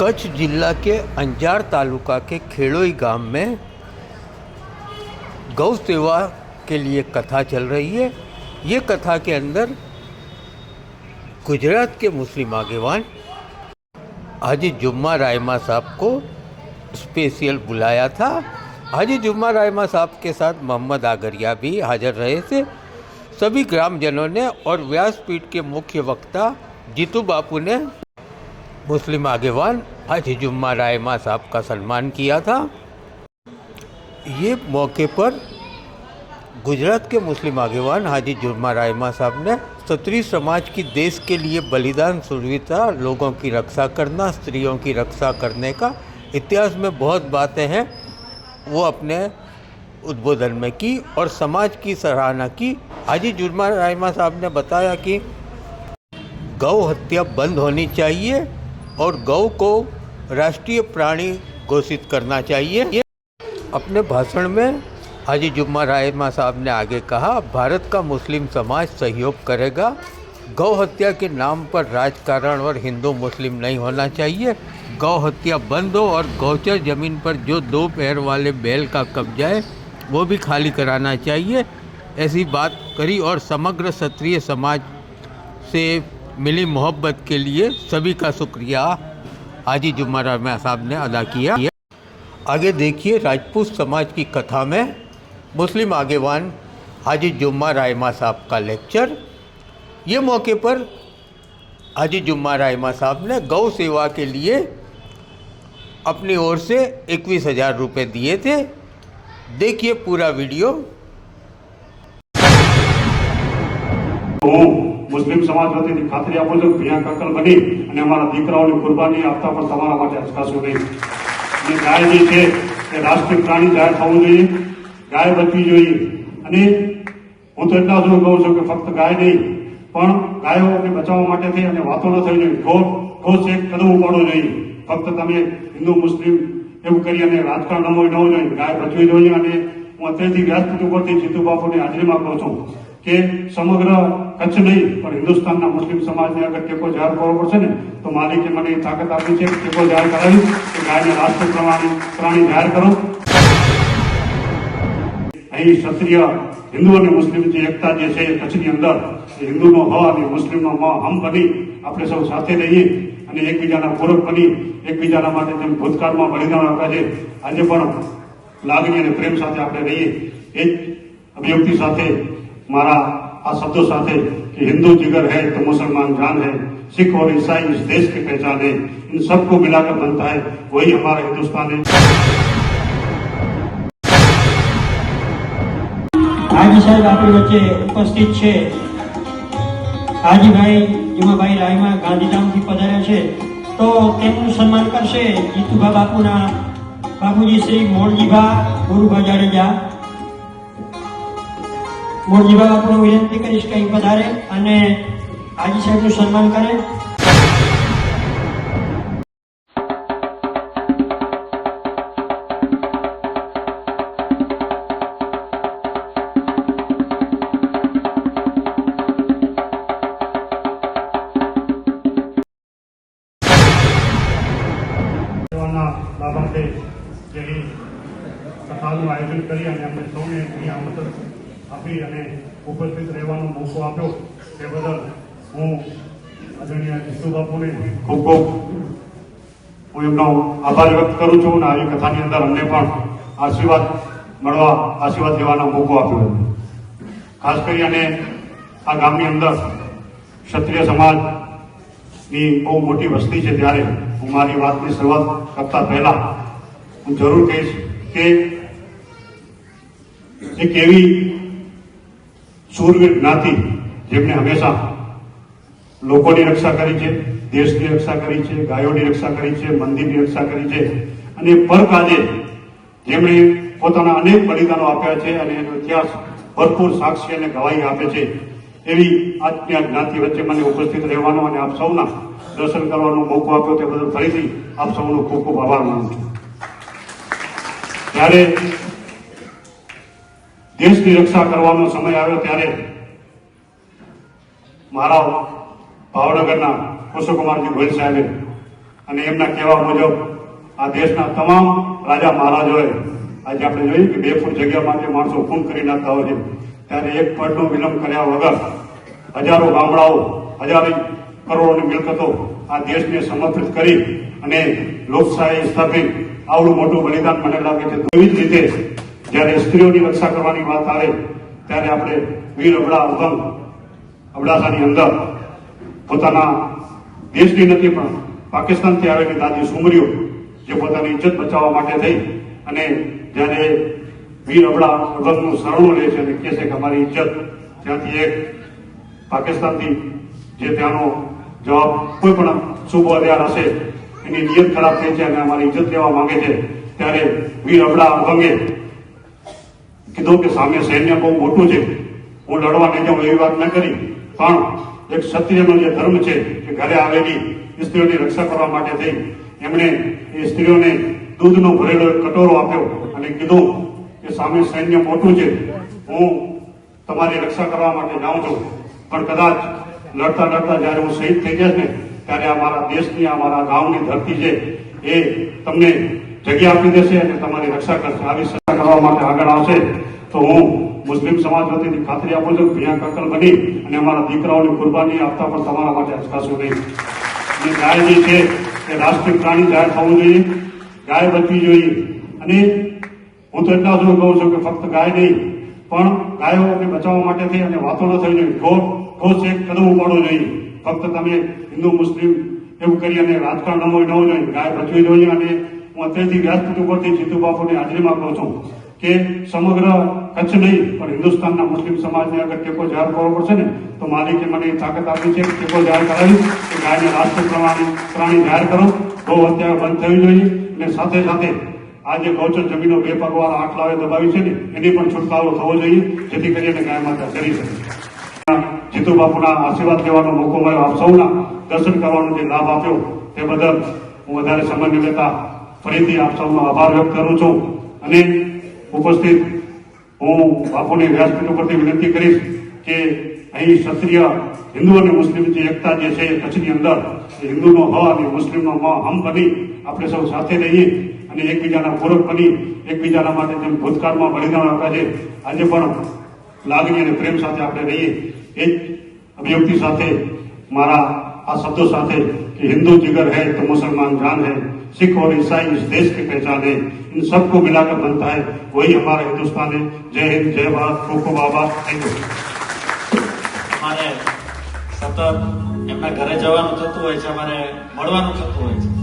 कच्छ जिला के अंजार तालुका के खेड़ोई गांव में गौ सेवा के लिए कथा चल रही है। ये कथा के अंदर गुजरात के मुस्लिम आगेवान हाजी जुम्मा रायमा साहब को स्पेशल बुलाया था। हाजी जुम्मा रायमा साहब के साथ मोहम्मद आगरिया भी हाजिर रहे थे। सभी ग्रामजनों ने और व्यासपीठ के मुख्य वक्ता जीतू बापू ने मुस्लिम आगेवान हाजी जुम्मा रायमा साहब का सम्मान किया था। ये मौके पर गुजरात के मुस्लिम आगेवान हाजी जुम्मा रायमा साहब ने क्षत्रिय समाज की देश के लिए बलिदान, शूरवीरता, लोगों की रक्षा करना, स्त्रियों की रक्षा करने का इतिहास में बहुत बातें हैं, वो अपने उद्बोधन में की और समाज की सराहना की। हाजी जुम्मा रायमा साहब ने बताया कि गौ हत्या बंद होनी चाहिए और गौ को राष्ट्रीय प्राणी घोषित करना चाहिए। अपने भाषण में हाजी जुम्मा रायमा साहब ने आगे कहा, भारत का मुस्लिम समाज सहयोग करेगा। गौ हत्या के नाम पर राजकारण और हिंदू मुस्लिम नहीं होना चाहिए। गौ हत्या बंद हो और गौचर ज़मीन पर जो 2 पैर वाले बैल का कब्जा है वो भी खाली कराना चाहिए। ऐसी बात करी और समग्र क्षत्रिय समाज से मिली मोहब्बत के लिए सभी का शुक्रिया हाजी जुम्मा रायमा साहब ने अदा किया। आगे देखिए राजपूत समाज की कथा में मुस्लिम आगेवान हाजी जुम्मा रायमा साहब का लेक्चर। ये मौके पर हाजी जुम्मा रायमा साहब ने गौ सेवा के लिए अपनी ओर से 21,000 रुपये दिए थे। देखिए पूरा वीडियो। मुस्लिम समाज वतीથી ખાતરી આપું છું કે અહીંયા કકલ બની અને અમારા દીકરાઓની કુરબાની આપતા પણ તમારા માટે અચકાશો નહીં। અને ગાય જે છે એ રાષ્ટ્રીય પ્રાણી જાહેર થવું જોઈએ, ગાય બચવી જોઈએ। અને હું તો એટલા જ કહું છું કે ફક્ત ગાય નહીં પણ ગાયોને બચાવવા માટે થઈ અને વાતો ન થઈ જોઈએ। ઠોસ એક કદમ ઉપાડવું જોઈએ। ફક્ત તમે હિન્દુ મુસ્લિમ એવું કરી અને રાજકારણ ન હોવું જોઈએ, ગાય બચવી જોઈએ। અને હું અત્યારથી વ્યાસપીઠ ઉપરથી જીતુ બાપુની હાજરીમાં કહું છું કે સમગ્ર કચ્છ નહીં પણ હિન્દુસ્તાનના મુસ્લિમ સમાજને અગર ટેકો જાહેર કરવો પડશે ને તો માલિકે મને તાકાત આપી છે ટેકો જાહેર કરાવી કે ગાયને રાષ્ટ્રીય પ્રાણી જાહેર કરો। અહીં ક્ષત્રિય હિન્દુ અને મુસ્લિમ જે એકતા જે છે કચ્છની અંદર હિન્દુનો હ અને મુસ્લિમનો મ હમ બની આપણે સૌ સાથે રહીએ અને એકબીજાના પૂરક બની એકબીજાના માટે જેમ ભૂતકાળમાં બલિદાન આપ્યા છે આજે પણ લાગણી અને પ્રેમ સાથે આપણે રહીએ। એ જ અભિવ્યક્તિ સાથે मारा आ शब्दों साथे कि हिंदू जिगर है तो मुसलमान जान है, सिख और ईसाई इस देश की पहचान है, इन सबको मिलाकर बनता है वही हमारा हिंदुस्तान है। हाजी साहब अपनी वच्चे उपस्थित है। हाजी भाई जुम्माभाई रायमा गांधीधाम થી પધાર્યા છે તો તેમનું સન્માન કરશે જીતુભા બાપુના બાપુજી શ્રી મોરજીભા ગુરુભા જાડેજા। મોરજીભા બાપુને વિનંતી કરીશ કે અહીં પધારે અને હાજી સાહેબનું સન્માન કરે। બાબતે જેની કથાનું આયોજન કરી અને અમને સૌને અહીંયા આમંત્રણ આપી અને ઉપસ્થિત રહેવાનો મોકો આપ્યો તે બદલ હું આદરણીય જીતુ બાપુને ખૂબ ખૂબ હું એમનો આભાર વ્યક્ત કરું છું અને આવી કથાની અંદર અમને પણ આશીર્વાદ લેવાનો મોકો આપ્યો। ખાસ કરી અને આ ગામની અંદર ક્ષત્રિય સમાજની બહુ મોટી વસ્તી છે ત્યારે હું મારી વાતની શરૂઆત કરતા પહેલા હું જરૂર કહીશ કે એક એવી શૂરવીર જ્ઞાતિ જેમણે હંમેશા લોકોની રક્ષા કરી છે, દેશની રક્ષા કરી છે, ગાયોની રક્ષા કરી છે, મંદિરની રક્ષા કરી છે અને પર કાજે જેમણે પોતાના અનેક બલિદાનો આપ્યા છે અને એનો ઇતિહાસ ભરપૂર સાક્ષી અને ગવાહી આપે છે એવી આજની આ જ્ઞાતિ વચ્ચે મને ઉપસ્થિત રહેવાનો અને આપ સૌના દર્શન કરવાનો મોકો આપ્યો તે બદલ ફરીથી આપ સૌનો ખૂબ ખૂબ આભાર માનું છું। ત્યારે દેશની રક્ષા કરવાનો સમય આવ્યો ત્યારે મારા ભાવનગરના કુશકુમારજી ગોયલ સાહેબે અને એમના કહેવા મુજબ આ દેશના તમામ રાજા મહારાજોએ આજે આપણે જોઈએ કે 2 ફૂટ જગ્યા માટે માણસો ખૂન કરી નાખતા હોય છે, ત્યારે એક પળનો વિલંબ કર્યા વગર હજારો ગામડાઓ, હજારો કરોડોની મિલકતો આ દેશને સમર્પિત કરી અને લોકશાહી સ્થાપિત આવડું મોટું બલિદાન મને લાગે છે. એવી જ રીતે જ્યારે સ્ત્રીઓની રક્ષા કરવાની વાત આવે ત્યારે આપણે વીર અબડાસાની અંદર પોતાના દેશની નથી પણ પાકિસ્તાનથી આવેલી દાદી સુમરીઓ જે પોતાની ઇજ્જત બચાવવા માટે થઈ અને જ્યારે વીર અબડાનું શરણું લે છે અને કહે છે કે અમારી ઇજ્જત ત્યાંથી એક પાકિસ્તાનથી જે ત્યાંનો જવાબ કોઈ પણ શુભ હથિયાર હશે એની નિયત ખરાબ થઈ છે અને અમારી ઇજ્જત લેવા માંગે છે, ત્યારે વીર અબંગે કીધું કે સામે સૈન્ય બહુ મોટું છે, હું લડવા નહીં જાઉં એવી વાત ન કરી, પણ એક ક્ષત્રિયનો જે ધર્મ છે કે ઘરે આવેલી સ્ત્રીઓની રક્ષા કરવા માટે થઈ એમણે એ સ્ત્રીઓને દૂધનો ભરેલો એક કટોરો આપ્યો અને કીધું કે સામે સૈન્ય મોટું છે, હું તમારી રક્ષા કરવા માટે જાઉં છું, પણ કદાચ લડતા લડતા જ્યારે હું શહીદ થઈ જઈશ ને ત્યારે આ મારા દેશની, આ મારા ગામની ધરતી છે એ તમને જગ્યા આપી દેશે અને તમારી રક્ષા કરશે. આવી રક્ષા કરવા માટે આગળ આવશે તો હું મુસ્લિમ સમાજ વતીથી ખાતરી આપું છું કે ભીયા કાકલ બની અને અમારા દીકરાઓની કુરબાની આપતા પણ તમારા માટે અચકાશું નહીં. અને ગાય જે છે એ રાષ્ટ્રીય પ્રાણી જાહેર થવું જોઈએ, ગાય બચવી જોઈએ. અને હું તો એટલા સુધી કહું છું કે ફક્ત ગાય નહીં પણ ગાયોને બચાવવા માટે થઈ અને વાતો ન થવી જોઈએ. ઠોસ એક કદમ ઉપાડવું જોઈએ. ફક્ત તમે હિન્દુ મુસ્લિમ એવું કરી અને રાજકારણ ન હોવું જોઈએ, ગાય બચવી જોઈએ. અને હું અત્યારથી વ્યાસપીઠ ઉપરથી જીતુ બાપુની હાજરીમાં કહું છું કે સમગ્ર કચ્છ નહીં પણ હિન્દુસ્તાનના મુસ્લિમ સમાજને અગર ટેકો જાહેર કરવો પડશે ને તો માલિકે મને તાકાત આપી છે કે ટેકો જાહેર કરાવી કે ગાયને રાષ્ટ્રીય પ્રાણી જાહેર કરો, ગૌ હત્યા બંધ થવી જોઈએ. અને સાથે સાથે આ જે ગૌચર જમીનો 2 પગવાળા આટલાએ દબાવી છે ને એની પણ છુટકારો થવો જોઈએ, જેથી કરીને ગાય માતા કરી શકે. જીતુ બાપુના આશીર્વાદ લેવાનો મોકો મળ્યો, આપ સૌના દર્શન કરવાનો જે લાભ આપ્યો તે બદલ હું વધારે સમય ન લેતા ફરીથી આપ સૌનો આભાર વ્યક્ત કરું છું. અને ઉપસ્થિત હું બાપુની વ્યાસપીઠ ઉપરથી વિનંતી કરીશ કે અહીં ક્ષત્રિય હિન્દુ અને મુસ્લિમ જે એકતા જે છે કચ્છની અંદર હિન્દુનો હ અને મુસ્લિમનો મ હમ બની આપણે સૌ સાથે રહીએ અને એકબીજાના પૂરક બની એકબીજાના માટે જેમ ભૂતકાળમાં બલિદાન આપ્યા છે આજે પણ લાગણી અને પ્રેમ સાથે આપણે રહીએ. એ જ અભિવ્યક્તિ સાથે મારા આ શબ્દો સાથે कि हिंदू जिगर है तो मुसलमान जान है, सिख और ईसाई इस देश की पहचान है, इन सबको मिलाकर बनता है वही हमारा हिंदुस्तान है. जय हिंद, जय भारत, खूब खूब आभार. Thank you. અમારે સતત એમના ઘરે જવાનું થતું હોય છે, અમારે મળવાનું થતું હોય છે.